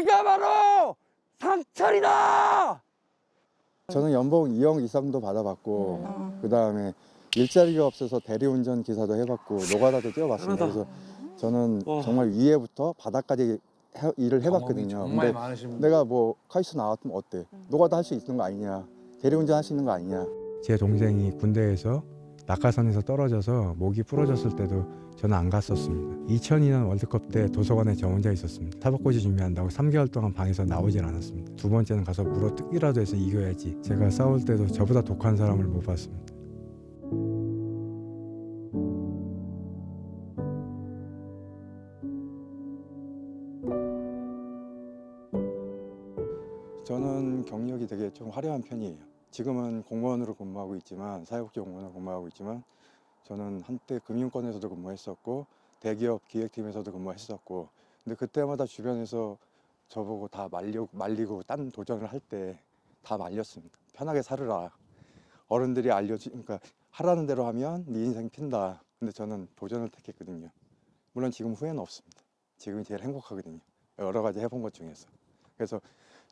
내가 바로 상철이다. 저는 연봉 2억 이상도 받아봤고 그 다음에 일자리가 없어서 대리운전 기사도 해봤고 노가다도 뛰어봤습니다. 그래서 저는 정말 위에부터 바닥까지 일을 해봤거든요. 정말 근데 많으신 분. 내가 뭐 카이스트 나왔으면 어때? 노가다 할 수 있는 거 아니냐? 대리운전 할 수 있는 거 아니냐? 제 동생이 군대에서 낙하산에서 떨어져서 목이 부러졌을 때도 저는 안 갔었습니다. 2002년 월드컵 때 도서관에 저 혼자 있었습니다. 사법고시 준비한다고 3개월 동안 방에서 나오질 않았습니다. 두 번째는 가서 물어뜯기라도 해서 이겨야지. 제가 싸울 때도 저보다 독한 사람을 못 봤습니다. 저는 경력이 되게 좀 화려한 편이에요. 지금은 공무원으로 근무하고 있지만 사회복지 공무원으로 근무하고 있지만 저는 한때 금융권에서도 근무했었고 대기업 기획팀에서도 근무했었고 근데 그때마다 주변에서 저보고 다 말리고 딴 도전을 할 때 다 말렸습니다. 편하게 살으라. 어른들이 그러니까 하라는 대로 하면 네 인생 핀다. 근데 저는 도전을 택했거든요. 물론 지금 후회는 없습니다. 지금이 제일 행복하거든요. 여러 가지 해본 것 중에서. 그래서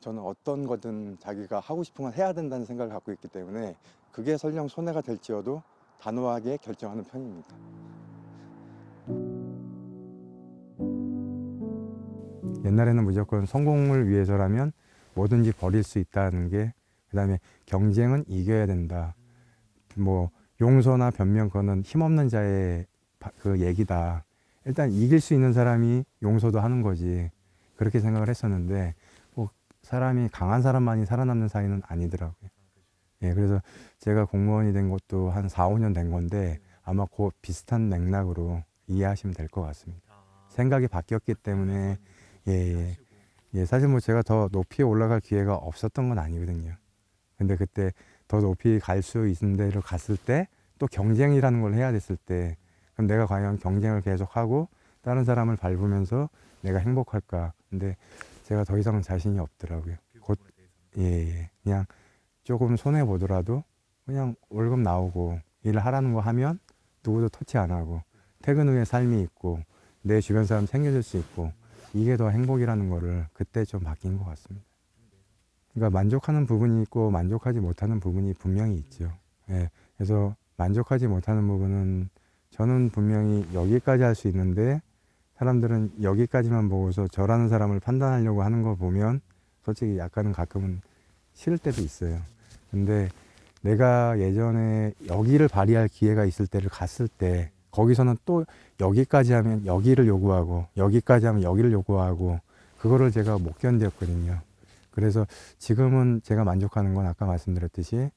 저는 어떤 거든 자기가 하고 싶은 건 해야 된다는 생각을 갖고 있기 때문에 그게 설령 손해가 될지어도 단호하게 결정하는 편입니다. 옛날에는 무조건 성공을 위해서라면 뭐든지 버릴 수 있다는 게, 그다음에 경쟁은 이겨야 된다. 뭐 용서나 변명, 그거는 힘없는 자의 그 얘기다. 일단 이길 수 있는 사람이 용서도 하는 거지. 그렇게 생각을 했었는데 뭐 사람이 강한 사람만이 살아남는 사이는 아니더라고요. 예, 그래서 제가 공무원이 된 것도 한 4, 5년 된 건데 아마 그 비슷한 맥락으로 이해하시면 될 것 같습니다. 생각이 바뀌었기 때문에 예, 사실 뭐 제가 더 높이 올라갈 기회가 없었던 건 아니거든요. 근데 그때 더 높이 갈 수 있는 데를 갔을 때 또 경쟁이라는 걸 해야 됐을 때 그럼 내가 과연 경쟁을 계속하고 다른 사람을 밟으면서 내가 행복할까? 근데 제가 더 이상은 자신이 없더라고요. 곧 그냥 조금 손해 보더라도 그냥 월급 나오고 일을 하라는 거 하면 누구도 터치 안 하고 퇴근 후에 삶이 있고 내 주변 사람 챙겨줄 수 있고 이게 더 행복이라는 거를 그때 좀 바뀐 것 같습니다. 그러니까 만족하는 부분이 있고 만족하지 못하는 부분이 분명히 있죠. 예, 그래서 만족하지 못하는 부분은 저는 분명히 여기까지 할 수 있는데 사람들은 여기까지만 보고서 저라는 사람을 판단하려고 하는 거 보면 솔직히 약간은 가끔은 싫을 때도 있어요. 근데 내가 예전에 여기를 발휘할 기회가 있을 때를 갔을 때 거기서는 또 여기까지 하면 여기를 요구하고 여기까지 하면 여기를 요구하고 그거를 제가 못 견뎠거든요. 그래서 지금은 제가 만족하는 건 아까 말씀드렸듯이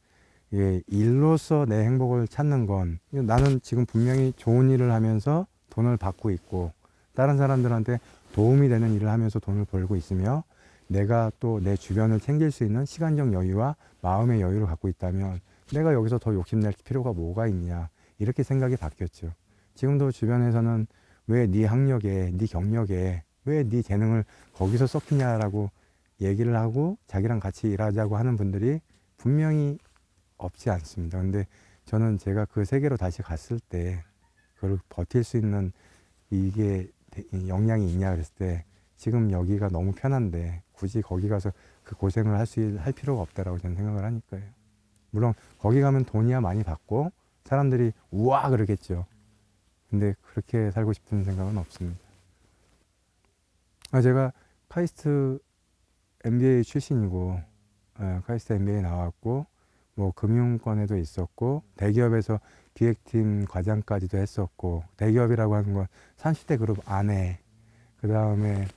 일로서 내 행복을 찾는 건 나는 지금 분명히 좋은 일을 하면서 돈을 받고 있고 다른 사람들한테 도움이 되는 일을 하면서 돈을 벌고 있으며 내가 또 내 주변을 챙길 수 있는 시간적 여유와 마음의 여유를 갖고 있다면 내가 여기서 더 욕심낼 필요가 뭐가 있냐 이렇게 생각이 바뀌었죠. 지금도 주변에서는 왜 네 학력에 네 경력에 왜 네 재능을 거기서 썩히냐라고 얘기를 하고 자기랑 같이 일하자고 하는 분들이 분명히 없지 않습니다. 근데 저는 제가 그 세계로 다시 갔을 때 그걸 버틸 수 있는 이게 역량이 있냐 그랬을 때 지금 여기가 너무 편한데 굳이 거기 가서 그 고생을 할 필요가 없다라고 저는 생각을 하니까요. 물론 거기 가면 돈이야 많이 받고 사람들이 우와 그러겠죠. 근데 그렇게 살고 싶은 생각은 없습니다. 제가 카이스트 MBA 출신이고 카이스트 MBA 나왔고 뭐 금융권에도 있었고 대기업에서 기획팀 과장까지도 했었고 대기업이라고 하는 건 30대 그룹 안에 그 다음에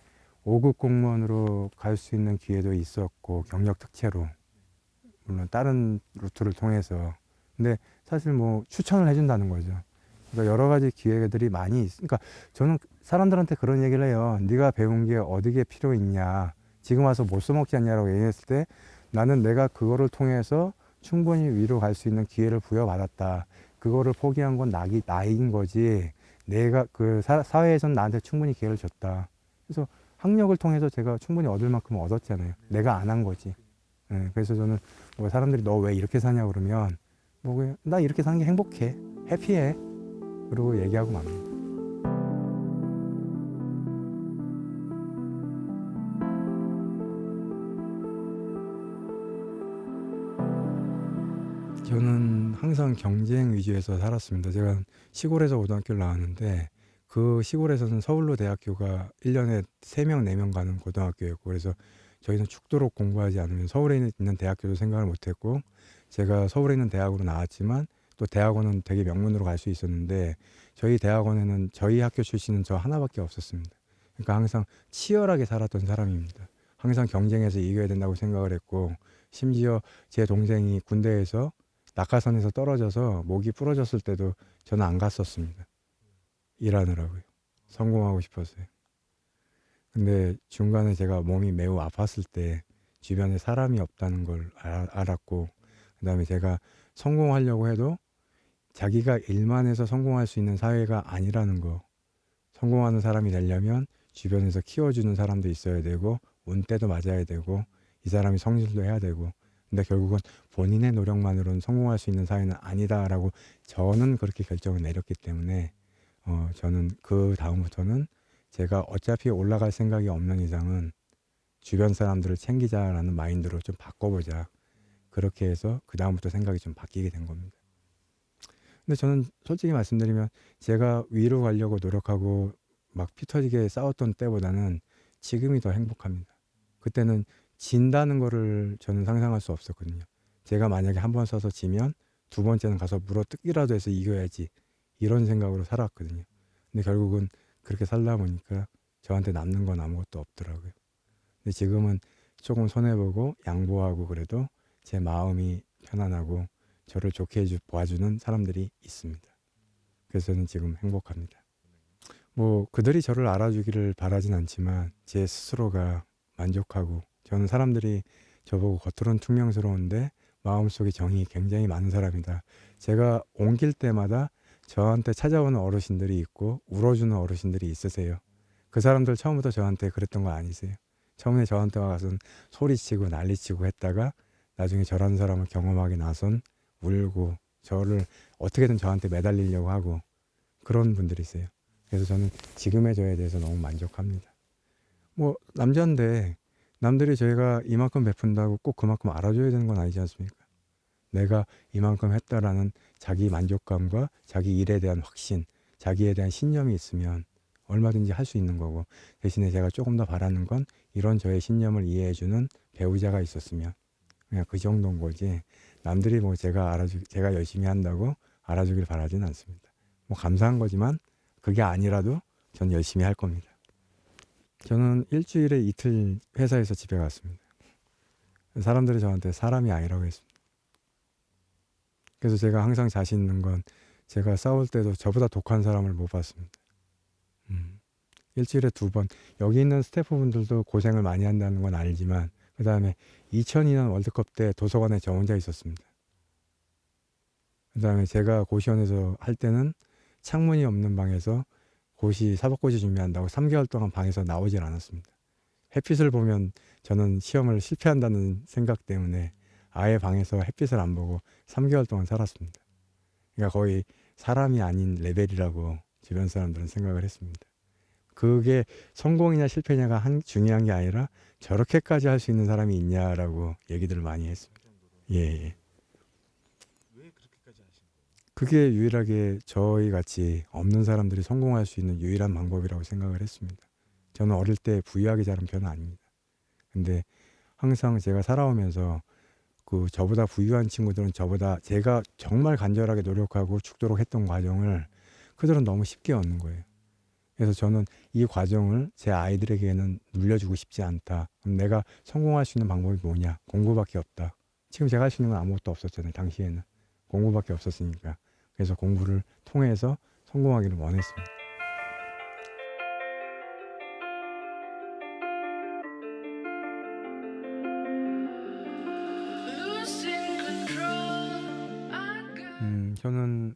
5급 공무원으로 갈 수 있는 기회도 있었고 경력 특채로 물론 다른 루트를 통해서 근데 사실 뭐 추천을 해준다는 거죠. 그러니까 여러 가지 기회들이 많이 그러니까 저는 사람들한테 그런 얘기를 해요. 네가 배운 게 어디에 필요 있냐 지금 와서 못 써먹지 않냐라고 얘기했을 때 나는 내가 그거를 통해서 충분히 위로 갈 수 있는 기회를 부여받았다. 그거를 포기한 건 나인 거지. 내가 그 사회에서는 나한테 충분히 기회를 줬다. 그래서 학력을 통해서 제가 충분히 얻을 만큼 얻었잖아요. 내가 안 한 거지. 그래서 저는 뭐 사람들이 너 왜 이렇게 사냐 그러면 뭐 나 이렇게 사는 게 행복해. 해피해. 그러고 얘기하고 맙니다. 저는 항상 경쟁 위주에서 살았습니다. 제가 시골에서 고등학교를 나왔는데 그 시골에서는 서울로 대학교가 1년에 3명, 4명 가는 고등학교였고 그래서 저희는 죽도록 공부하지 않으면 서울에 있는 대학교도 생각을 못했고 제가 서울에 있는 대학으로 나왔지만 또 대학원은 되게 명문으로 갈 수 있었는데 저희 대학원에는 저희 학교 출신은 저 하나밖에 없었습니다. 그러니까 항상 치열하게 살았던 사람입니다. 항상 경쟁해서 이겨야 된다고 생각을 했고 심지어 제 동생이 군대에서 낙하선에서 떨어져서 목이 부러졌을 때도 저는 안 갔었습니다. 일하느라고요. 성공하고 싶었어요. 근데 중간에 제가 몸이 매우 아팠을 때 주변에 사람이 없다는 걸 알았고 그다음에 제가 성공하려고 해도 자기가 일만 해서 성공할 수 있는 사회가 아니라는 거. 성공하는 사람이 되려면 주변에서 키워주는 사람도 있어야 되고 운때도 맞아야 되고 이 사람이 성실도 해야 되고 근데 결국은 본인의 노력만으로는 성공할 수 있는 사회는 아니다라고 저는 그렇게 결정을 내렸기 때문에 저는 그 다음부터는 제가 어차피 올라갈 생각이 없는 이상은 주변 사람들을 챙기자라는 마인드로 좀 바꿔보자. 그렇게 해서 그 다음부터 생각이 좀 바뀌게 된 겁니다. 근데 저는 솔직히 말씀드리면 제가 위로 가려고 노력하고 막 피 터지게 싸웠던 때보다는 지금이 더 행복합니다. 그때는 진다는 거를 저는 상상할 수 없었거든요. 제가 만약에 한 번 써서 지면 두 번째는 가서 물어뜯기라도 해서 이겨야지 이런 생각으로 살았거든요. 근데 결국은 그렇게 살다 보니까 저한테 남는 건 아무것도 없더라고요. 근데 지금은 조금 손해보고 양보하고 그래도 제 마음이 편안하고 저를 좋게 봐주는 사람들이 있습니다. 그래서 저는 지금 행복합니다. 뭐 그들이 저를 알아주기를 바라진 않지만 제 스스로가 만족하고 저는 사람들이 저보고 겉으로는 퉁명스러운데 마음속에 정이 굉장히 많은 사람이다. 제가 옮길 때마다 저한테 찾아오는 어르신들이 있고 울어주는 어르신들이 있으세요. 그 사람들 처음부터 저한테 그랬던 거 아니세요? 처음에 저한테 와서는 소리치고 난리치고 했다가 나중에 저라는 사람을 경험하게 나선 울고 저를 어떻게든 저한테 매달리려고 하고 그런 분들이세요. 그래서 저는 지금의 저에 대해서 너무 만족합니다. 뭐 남자인데 남들이 저희가 이만큼 베푼다고 꼭 그만큼 알아줘야 되는 건 아니지 않습니까? 내가 이만큼 했다라는 자기 만족감과 자기 일에 대한 확신, 자기에 대한 신념이 있으면 얼마든지 할 수 있는 거고 대신에 제가 조금 더 바라는 건 이런 저의 신념을 이해해주는 배우자가 있었으면 그냥 그 정도인 거지 남들이 뭐 제가 열심히 한다고 알아주길 바라진 않습니다. 뭐 감사한 거지만 그게 아니라도 전 열심히 할 겁니다. 저는 일주일에 이틀 회사에서 집에 갔습니다. 사람들이 저한테 사람이 아니라고 했습니다. 그래서 제가 항상 자신 있는 건 제가 싸울 때도 저보다 독한 사람을 못 봤습니다. 일주일에 2번. 여기 있는 스태프분들도 고생을 많이 한다는 건 알지만 그 다음에 2002년 월드컵 때 도서관에 저 혼자 있었습니다. 그 다음에 제가 고시원에서 할 때는 창문이 없는 방에서 사법고시 준비한다고 3개월 동안 방에서 나오질 않았습니다. 햇빛을 보면 저는 시험을 실패한다는 생각 때문에 아예 방에서 햇빛을 안 보고 3개월 동안 살았습니다. 그러니까 거의 사람이 아닌 레벨이라고 주변 사람들은 생각을 했습니다. 그게 성공이냐 실패냐가 중요한 게 아니라 저렇게까지 할 수 있는 사람이 있냐라고 얘기들을 많이 했습니다. 예. 왜 그렇게까지 하신 거예요? 그게 유일하게 저희 같이 없는 사람들이 성공할 수 있는 유일한 방법이라고 생각을 했습니다. 저는 어릴 때 부유하게 자란 편은 아닙니다. 근데 항상 제가 살아오면서 저보다 부유한 친구들은 제가 정말 간절하게 노력하고 죽도록 했던 과정을 그들은 너무 쉽게 얻는 거예요. 그래서 저는 이 과정을 제 아이들에게는 물려주고 싶지 않다. 그럼 내가 성공할 수 있는 방법이 뭐냐? 공부밖에 없다. 지금 제가 할 수 있는 건 아무것도 없었잖아요. 당시에는. 공부밖에 없었으니까. 그래서 공부를 통해서 성공하기를 원했습니다. 저는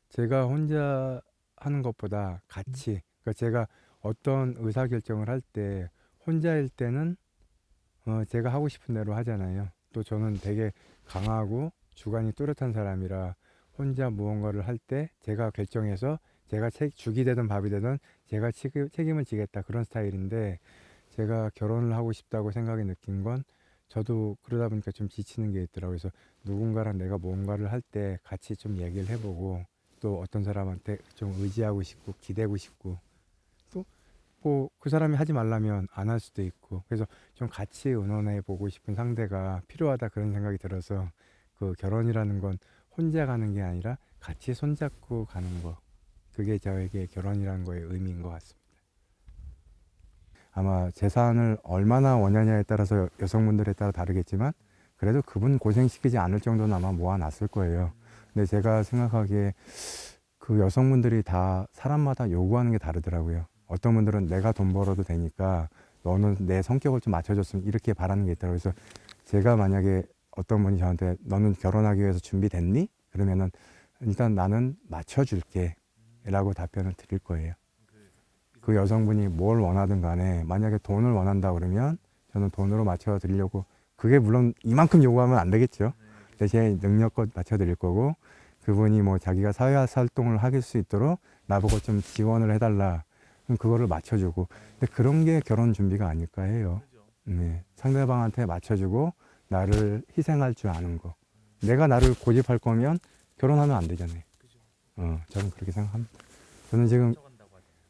제가 혼자 하는 것보다 같이, 그러니까 제가 어떤 의사결정을 할 때 혼자일 때는 제가 하고 싶은 대로 하잖아요. 또 저는 되게 강하고 주관이 뚜렷한 사람이라 혼자 무언가를 할 때 제가 결정해서 제가 죽이 되든 밥이 되든 제가 책임을 지겠다 그런 스타일인데 제가 결혼을 하고 싶다고 생각이 느낀 건 저도 그러다 보니까 좀 지치는 게 있더라고요. 그래서 누군가랑 내가 뭔가를 할 때 같이 좀 얘기를 해보고 또 어떤 사람한테 좀 의지하고 싶고 기대고 싶고 또 뭐 그 사람이 하지 말라면 안 할 수도 있고 그래서 좀 같이 의논해 보고 싶은 상대가 필요하다 그런 생각이 들어서 그 결혼이라는 건 혼자 가는 게 아니라 같이 손잡고 가는 거 그게 저에게 결혼이라는 거의 의미인 것 같습니다. 아마 재산을 얼마나 원하냐에 따라서 여성분들에 따라 다르겠지만 그래도 그분 고생시키지 않을 정도는 아마 모아놨을 거예요. 근데 제가 생각하기에 그 여성분들이 다 사람마다 요구하는 게 다르더라고요. 어떤 분들은 내가 돈 벌어도 되니까 너는 내 성격을 좀 맞춰줬으면 이렇게 바라는 게 있더라고요. 그래서 제가 만약에 어떤 분이 저한테 너는 결혼하기 위해서 준비됐니? 그러면은 일단 나는 맞춰줄게 라고 답변을 드릴 거예요. 그 여성분이 뭘 원하든 간에 만약에 돈을 원한다 그러면 저는 돈으로 맞춰 드리려고 그게 물론 이만큼 요구하면 안 되겠죠. 대신에 능력껏 맞춰 드릴 거고 그분이 뭐 자기가 사회활동을 하실 수 있도록 나보고 좀 지원을 해달라 그럼 그거를 맞춰주고 근데 그런 게 결혼 준비가 아닐까 해요. 네. 상대방한테 맞춰주고 나를 희생할 줄 아는 거 내가 나를 고집할 거면 결혼하면 안 되잖아요. 저는 그렇게 생각합니다. 저는 지금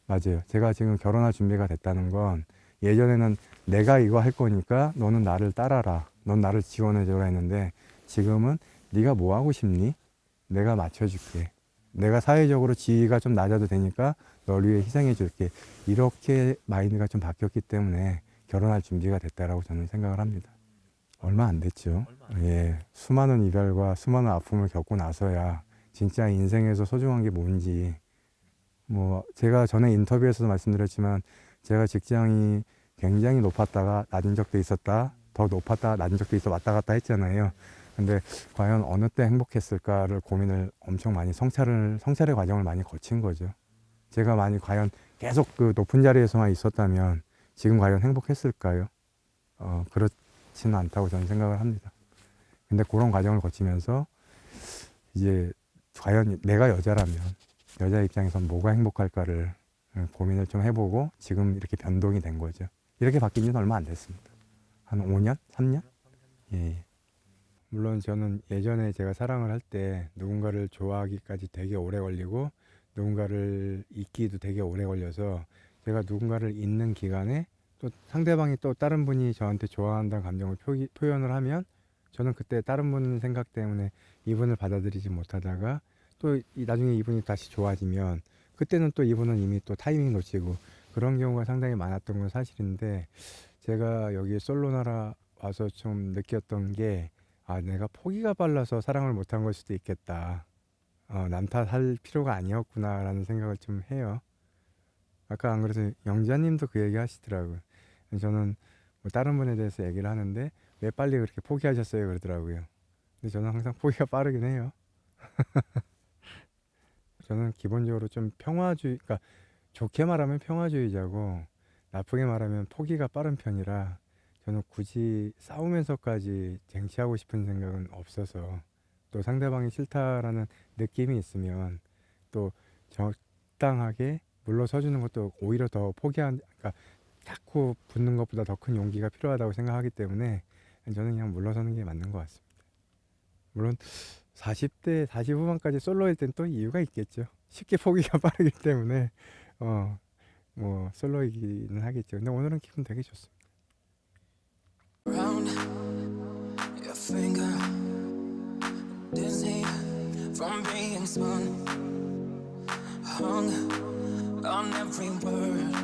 맞아요. 제가 지금 결혼할 준비가 됐다는 건 예전에는 내가 이거 할 거니까 너는 나를 따라라. 넌 나를 지원해줘라 했는데 지금은 네가 뭐 하고 싶니? 내가 맞춰줄게. 내가 사회적으로 지위가 좀 낮아도 되니까 널 위해 희생해줄게. 이렇게 마인드가 좀 바뀌었기 때문에 결혼할 준비가 됐다라고 저는 생각을 합니다. 얼마 안 됐죠. 예, 수많은 이별과 수많은 아픔을 겪고 나서야 진짜 인생에서 소중한 게 뭔지 뭐 제가 전에 인터뷰에서도 말씀드렸지만 제가 직장이 굉장히 높았다가 낮은 적도 있었다 더 높았다 낮은 적도 있어 왔다 갔다 했잖아요. 근데 과연 어느 때 행복했을까를 고민을 엄청 많이 성찰의 과정을 많이 거친 거죠. 제가 많이 과연 계속 그 높은 자리에서만 있었다면 지금 과연 행복했을까요? 그렇지는 않다고 저는 생각을 합니다. 근데 그런 과정을 거치면서 이제 과연 내가 여자라면 여자 입장에선 뭐가 행복할까를 고민을 좀 해보고 지금 이렇게 변동이 된 거죠. 이렇게 바뀐 지는 얼마 안 됐습니다. 한 5년? 3년? 예. 물론 저는 예전에 제가 사랑을 할 때 누군가를 좋아하기까지 되게 오래 걸리고 누군가를 잊기도 되게 오래 걸려서 제가 누군가를 잊는 기간에 또 상대방이 또 다른 분이 저한테 좋아한다는 감정을 표현을 하면 저는 그때 다른 분 생각 때문에 이분을 받아들이지 못하다가 또 나중에 이분이 다시 좋아지면 그때는 또 이분은 이미 또 타이밍 놓치고 그런 경우가 상당히 많았던 건 사실인데 제가 여기 솔로나라 와서 좀 느꼈던 게 내가 포기가 빨라서 사랑을 못한 걸 수도 있겠다. 남 탓할 필요가 아니었구나 라는 생각을 좀 해요. 아까 안 그래서 영자님도 그 얘기 하시더라고요. 저는 뭐 다른 분에 대해서 얘기를 하는데 왜 빨리 그렇게 포기하셨어요 그러더라고요. 근데 저는 항상 포기가 빠르긴 해요. 저는 기본적으로 좀 그러니까 좋게 말하면 평화주의자고 나쁘게 말하면 포기가 빠른 편이라 저는 굳이 싸우면서까지 쟁취하고 싶은 생각은 없어서 또 상대방이 싫다라는 느낌이 있으면 또 적당하게 물러서주는 것도 오히려 더 그러니까 자꾸 붙는 것보다 더 큰 용기가 필요하다고 생각하기 때문에 저는 그냥 물러서는 게 맞는 것 같습니다. 물론 40대 40 후반까지 솔로일 땐 또 이유가 있겠죠. 쉽게 포기가 빠르기 때문에 뭐 솔로이기는 하겠죠. 근데 오늘은 기분 되게 좋습니다. Round your finger, dizzy from being spun, hung on every word.